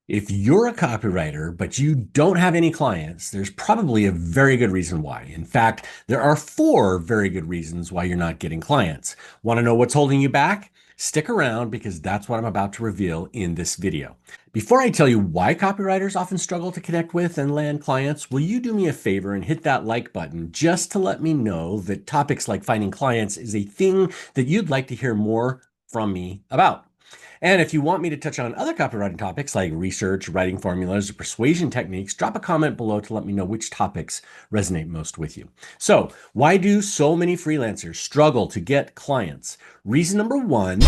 If you're a copywriter, but you don't have any clients, there's probably a very good reason why. In fact, there are four very good reasons why you're not getting clients. Want to know what's holding you back? Stick around because that's what I'm about to reveal in this video. Before I tell you why copywriters often struggle to connect with and land clients, will you do me a favor and hit that like button just to let me know that topics like finding clients is a thing that you'd like to hear more from me about? And if you want me to touch on other copywriting topics like research, writing formulas, or persuasion techniques, drop a comment below to let me know which topics resonate most with you. So, why do so many freelancers struggle to get clients? Reason number one,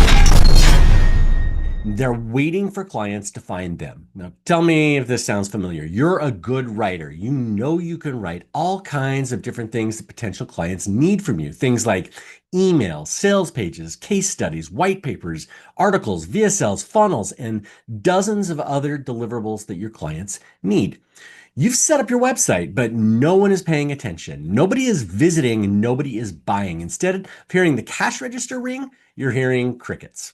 they're waiting for clients to find them. Now, tell me if this sounds familiar. You're a good writer. You know you can write all kinds of different things that potential clients need from you. Things like emails, sales pages, case studies, white papers, articles, VSLs, funnels, and dozens of other deliverables that your clients need. You've set up your website, but no one is paying attention. Nobody is visiting and nobody is buying. Instead of hearing the cash register ring, you're hearing crickets.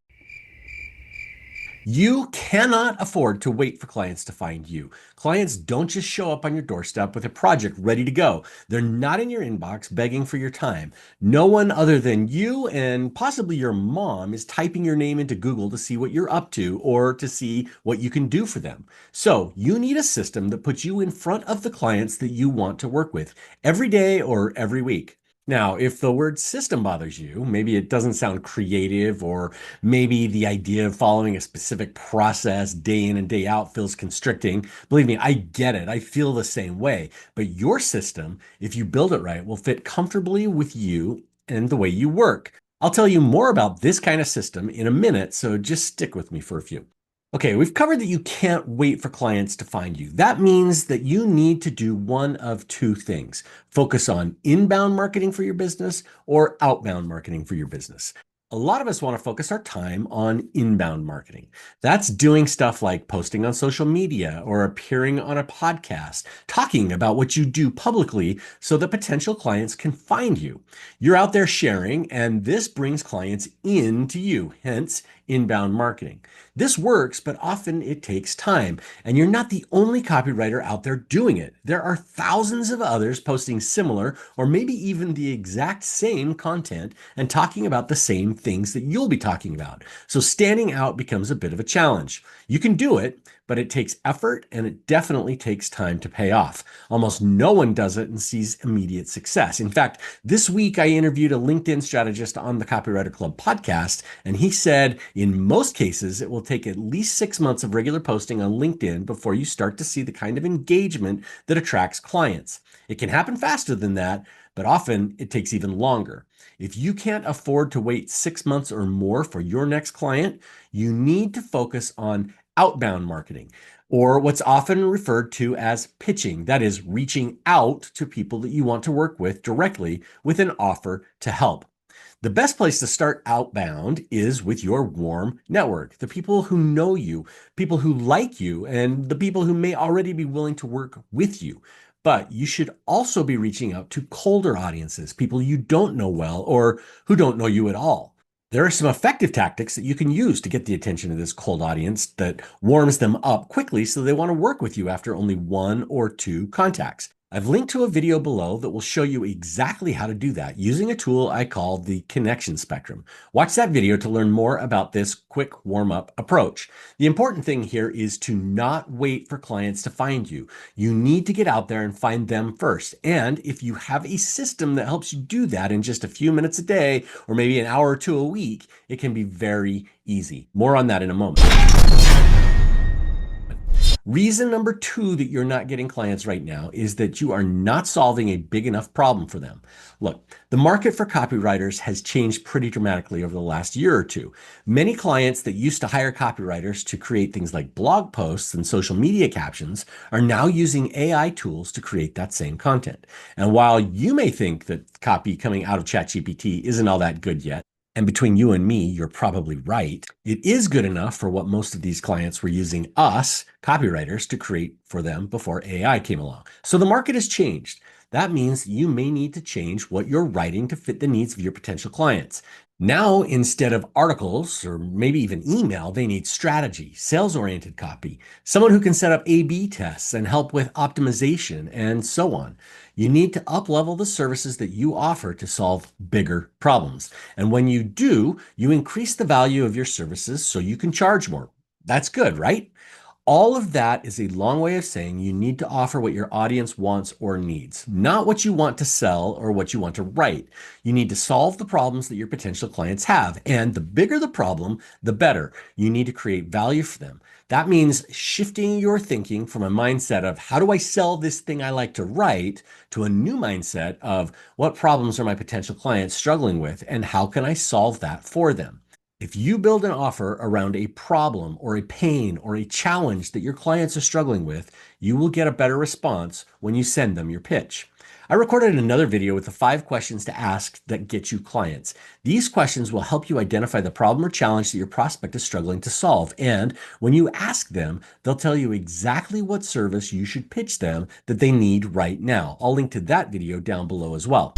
You cannot afford to wait for clients to find you. Clients don't just show up on your doorstep with a project ready to go. They're not in your inbox begging for your time. No one other than you and possibly your mom is typing your name into Google to see what you're up to or to see what you can do for them. So you need a system that puts you in front of the clients that you want to work with every day or every week. Now, if the word system bothers you, maybe it doesn't sound creative, or maybe the idea of following a specific process day in and day out feels constricting. Believe me, I get it. I feel the same way. But your system, if you build it right, will fit comfortably with you and the way you work. I'll tell you more about this kind of system in a minute, so just stick with me for a few. Okay, we've covered that you can't wait for clients to find you. That means that you need to do one of two things: focus on inbound marketing for your business or outbound marketing for your business. A lot of us want to focus our time on inbound marketing. That's doing stuff like posting on social media or appearing on a podcast, talking about what you do publicly so that potential clients can find you. You're out there sharing, and this brings clients in to you, hence inbound marketing. This works, but often it takes time, and you're not the only copywriter out there doing it. There are thousands of others posting similar or maybe even the exact same content and talking about the same things that you'll be talking about. So standing out becomes a bit of a challenge. You can do it, but it takes effort and it definitely takes time to pay off. Almost no one does it and sees immediate success. In fact, this week I interviewed a LinkedIn strategist on the Copywriter Club podcast, and he said in most cases it will take at least 6 months of regular posting on LinkedIn before you start to see the kind of engagement that attracts clients. It can happen faster than that, but often it takes even longer. If you can't afford to wait 6 months or more for your next client, you need to focus on outbound marketing, or what's often referred to as pitching. That is, reaching out to people that you want to work with directly with an offer to help. The best place to start outbound is with your warm network, the people who know you, people who like you, and the people who may already be willing to work with you. But you should also be reaching out to colder audiences, people you don't know well or who don't know you at all. There are some effective tactics that you can use to get the attention of this cold audience that warms them up quickly so they want to work with you after only one or two contacts. I've linked to a video below that will show you exactly how to do that using a tool I call the connection spectrum. Watch that video to learn more about this quick warm-up approach. The important thing here is to not wait for clients to find you. You need to get out there and find them first. And if you have a system that helps you do that in just a few minutes a day, or maybe an hour or two a week, it can be very easy. More on that in a moment. Reason number two that you're not getting clients right now is that you are not solving a big enough problem for them. Look, the market for copywriters has changed pretty dramatically over the last year or two. Many clients that used to hire copywriters to create things like blog posts and social media captions are now using AI tools to create that same content. And while you may think that copy coming out of ChatGPT isn't all that good yet, and between you and me, you're probably right, it is good enough for what most of these clients were using us, copywriters, to create for them before AI came along. So the market has changed. That means you may need to change what you're writing to fit the needs of your potential clients. Now, instead of articles or maybe even email, they need strategy, sales-oriented copy, someone who can set up A/B tests and help with optimization and so on. You need to up-level the services that you offer to solve bigger problems. And when you do, you increase the value of your services so you can charge more. That's good, right? All of that is a long way of saying you need to offer what your audience wants or needs, not what you want to sell or what you want to write. You need to solve the problems that your potential clients have. And the bigger the problem, the better. You need to create value for them. That means shifting your thinking from a mindset of how do I sell this thing I like to write to a new mindset of what problems are my potential clients struggling with and how can I solve that for them. If you build an offer around a problem or a pain or a challenge that your clients are struggling with, you will get a better response when you send them your pitch. I recorded another video with the 5 questions to ask that get you clients. These questions will help you identify the problem or challenge that your prospect is struggling to solve. And when you ask them, they'll tell you exactly what service you should pitch them that they need right now. I'll link to that video down below as well.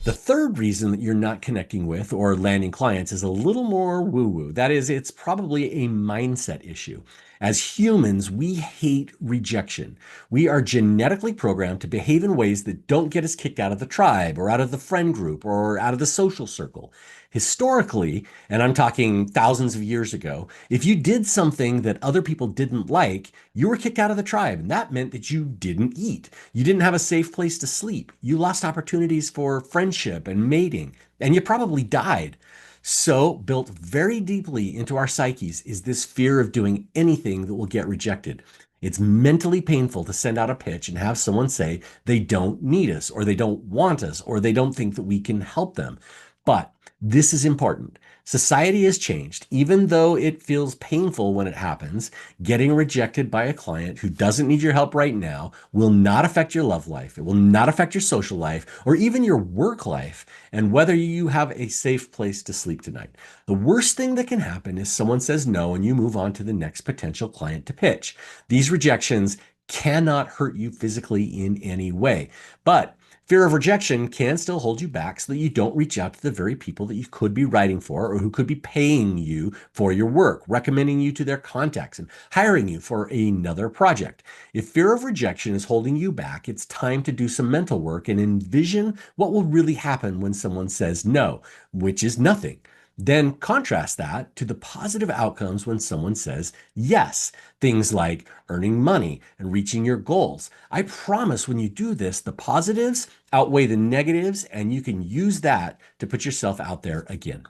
The third reason that you're not connecting with or landing clients is a little more woo-woo. That is, it's probably a mindset issue. As humans, we hate rejection. We are genetically programmed to behave in ways that don't get us kicked out of the tribe or out of the friend group or out of the social circle. Historically, and I'm talking thousands of years ago, if you did something that other people didn't like, you were kicked out of the tribe. And that meant that you didn't eat. You didn't have a safe place to sleep. You lost opportunities for friendship and mating, and you probably died. So, built very deeply into our psyches is this fear of doing anything that will get rejected. It's mentally painful to send out a pitch and have someone say they don't need us, or they don't want us, or they don't think that we can help them. But this is important. Society has changed. Even though it feels painful when it happens, getting rejected by a client who doesn't need your help right now will not affect your love life. It will not affect your social life or even your work life and whether you have a safe place to sleep tonight. The worst thing that can happen is someone says no and you move on to the next potential client to pitch. These rejections cannot hurt you physically in any way, but fear of rejection can still hold you back so that you don't reach out to the very people that you could be writing for or who could be paying you for your work, recommending you to their contacts and hiring you for another project. If fear of rejection is holding you back, it's time to do some mental work and envision what will really happen when someone says no, which is nothing. Then contrast that to the positive outcomes when someone says yes. Things like earning money and reaching your goals. I promise when you do this, the positives outweigh the negatives, and you can use that to put yourself out there again.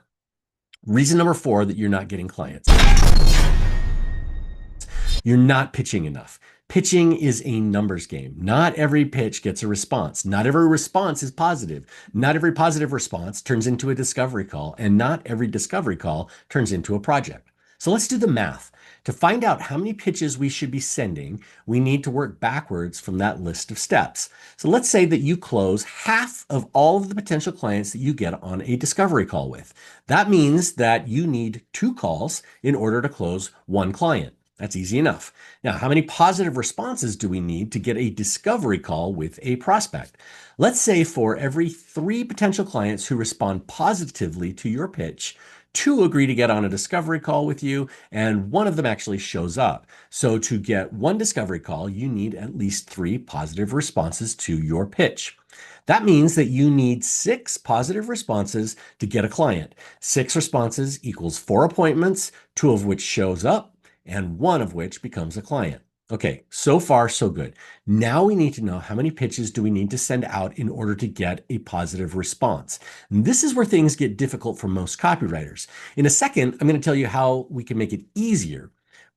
Reason number 4 that you're not getting clients. You're not pitching enough. Pitching is a numbers game. Not every pitch gets a response. Not every response is positive. Not every positive response turns into a discovery call, and not every discovery call turns into a project. So let's do the math. To find out how many pitches we should be sending, we need to work backwards from that list of steps. So let's say that you close half of all of the potential clients that you get on a discovery call with. That means that you need 2 calls in order to close 1 client. That's easy enough. Now, how many positive responses do we need to get a discovery call with a prospect? Let's say for every 3 potential clients who respond positively to your pitch, 2 agree to get on a discovery call with you, and 1 of them actually shows up. So to get 1 discovery call, you need at least 3 positive responses to your pitch. That means that you need 6 positive responses to get a client. 6 responses equals 4 appointments, 2 of which shows up, and 1 of which becomes a client. Okay, so far so good. Now we need to know how many pitches do we need to send out in order to get a positive response. And this is where things get difficult for most copywriters. In a second, I'm going to tell you how we can make it easier.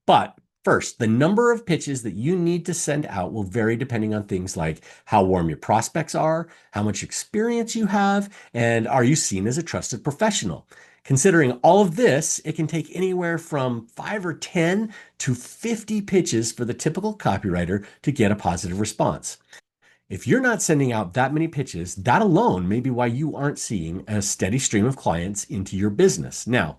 But first, the number of pitches that you need to send out will vary depending on things like how warm your prospects are, how much experience you have, and are you seen as a trusted professional. Considering all of this, it can take anywhere from 5 or 10 to 50 pitches for the typical copywriter to get a positive response. If you're not sending out that many pitches, that alone may be why you aren't seeing a steady stream of clients into your business. Now,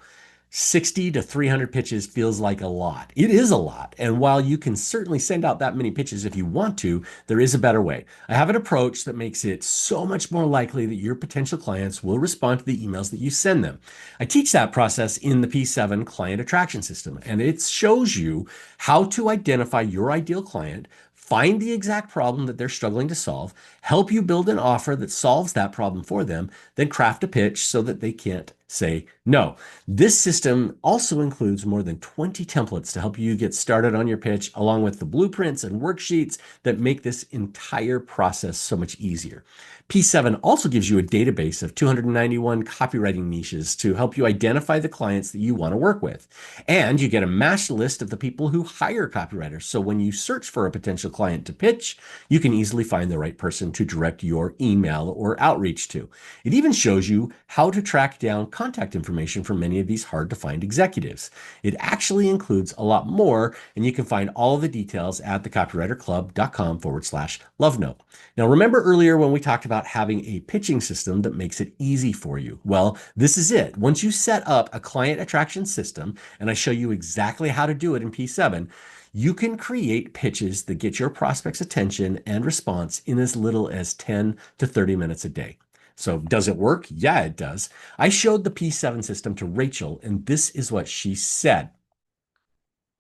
60 to 300 pitches feels like a lot. It is a lot. And while you can certainly send out that many pitches if you want to, there is a better way. I have an approach that makes it so much more likely that your potential clients will respond to the emails that you send them. I teach that process in the P7 client attraction system, and it shows you how to identify your ideal client, find the exact problem that they're struggling to solve, help you build an offer that solves that problem for them, then craft a pitch so that they can't say no. This system also includes more than 20 templates to help you get started on your pitch, along with the blueprints and worksheets that make this entire process so much easier. P7 also gives you a database of 291 copywriting niches to help you identify the clients that you want to work with. And you get a matched list of the people who hire copywriters. So when you search for a potential client to pitch, you can easily find the right person to direct your email or outreach to. It even shows you how to track down contact information for many of these hard to find executives. It actually includes a lot more, and you can find all of the details at thecopywriterclub.com/love note. Now, remember earlier when we talked about having a pitching system that makes it easy for you? Well, this is it. Once you set up a client attraction system, and I show you exactly how to do it in P7, you can create pitches that get your prospects' attention and response in as little as 10 to 30 minutes a day. So does it work? Yeah, it does. I showed the P7 system to Rachel, and this is what she said.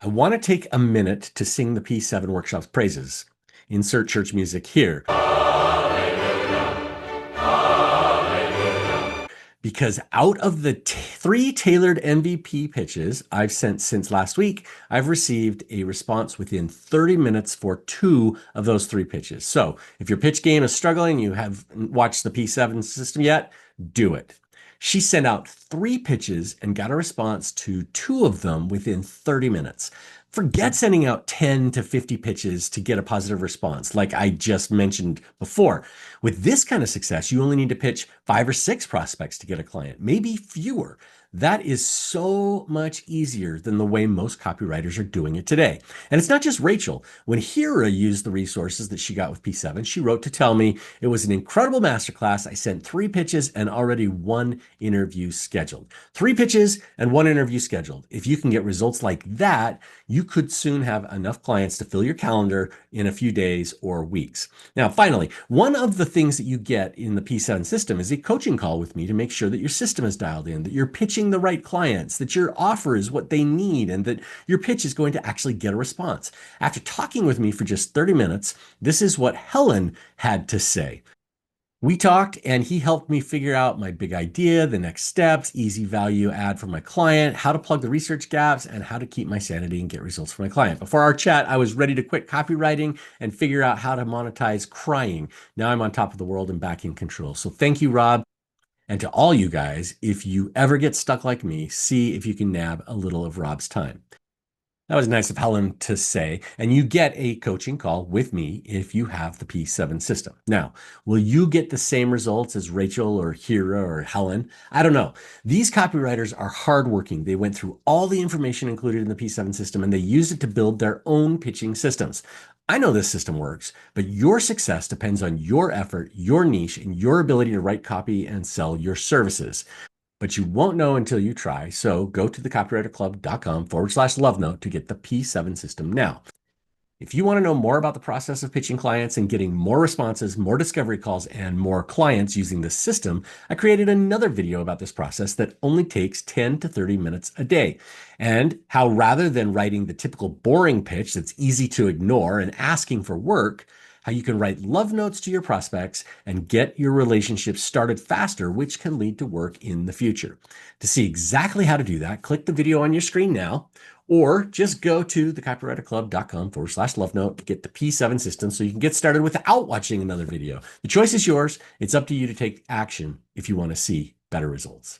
I want to take a minute to sing the P7 workshop's praises. Insert church music here. Because out of the 3 tailored MVP pitches I've sent since last week, I've received a response within 30 minutes for 2 of those 3 pitches. So if your pitch game is struggling, you haven't watched the P7 system yet, do it. She sent out 3 pitches and got a response to 2 of them within 30 minutes. Forget sending out 10 to 50 pitches to get a positive response, like I just mentioned before. With this kind of success, you only need to pitch 5 or 6 prospects to get a client, maybe fewer. That is so much easier than the way most copywriters are doing it today. And it's not just Rachel. When Hira used the resources that she got with P7, she wrote to tell me it was an incredible masterclass. I sent 3 pitches and already 1 interview scheduled. 3 pitches and 1 interview scheduled. If you can get results like that, you could soon have enough clients to fill your calendar in a few days or weeks. Now, finally, one of the things that you get in the P7 system is a coaching call with me to make sure that your system is dialed in, that you're pitching the right clients, that your offer is what they need, and that your pitch is going to actually get a response. After talking with me for just 30 minutes, this is what Helen had to say. We talked and he helped me figure out my big idea, the next steps, easy value add for my client, how to plug the research gaps, and how to keep my sanity and get results for my client. Before our chat, I was ready to quit copywriting and figure out how to monetize crying. Now I'm on top of the world and back in control. So thank you, Rob. And to all you guys, if you ever get stuck like me, see if you can nab a little of Rob's time. That was nice of Helen to say, and you get a coaching call with me if you have the P7 system. Now, will you get the same results as Rachel or Hira or Helen? I don't know. These copywriters are hardworking. They went through all the information included in the P7 system and they used it to build their own pitching systems. I know this system works, but your success depends on your effort, your niche, and your ability to write copy and sell your services. But you won't know until you try. So go to thecopywriterclub.com/love note to get the P7 system now. If you want to know more about the process of pitching clients and getting more responses, more discovery calls, and more clients using this system, I created another video about this process that only takes 10 to 30 minutes a day. And how rather than writing the typical boring pitch that's easy to ignore and asking for work, how you can write love notes to your prospects and get your relationship started faster, which can lead to work in the future. To see exactly how to do that, click the video on your screen now, or just go to thecopywriterclub.com/love note to get the P7 system so you can get started without watching another video. The choice is yours. It's up to you to take action if you want to see better results.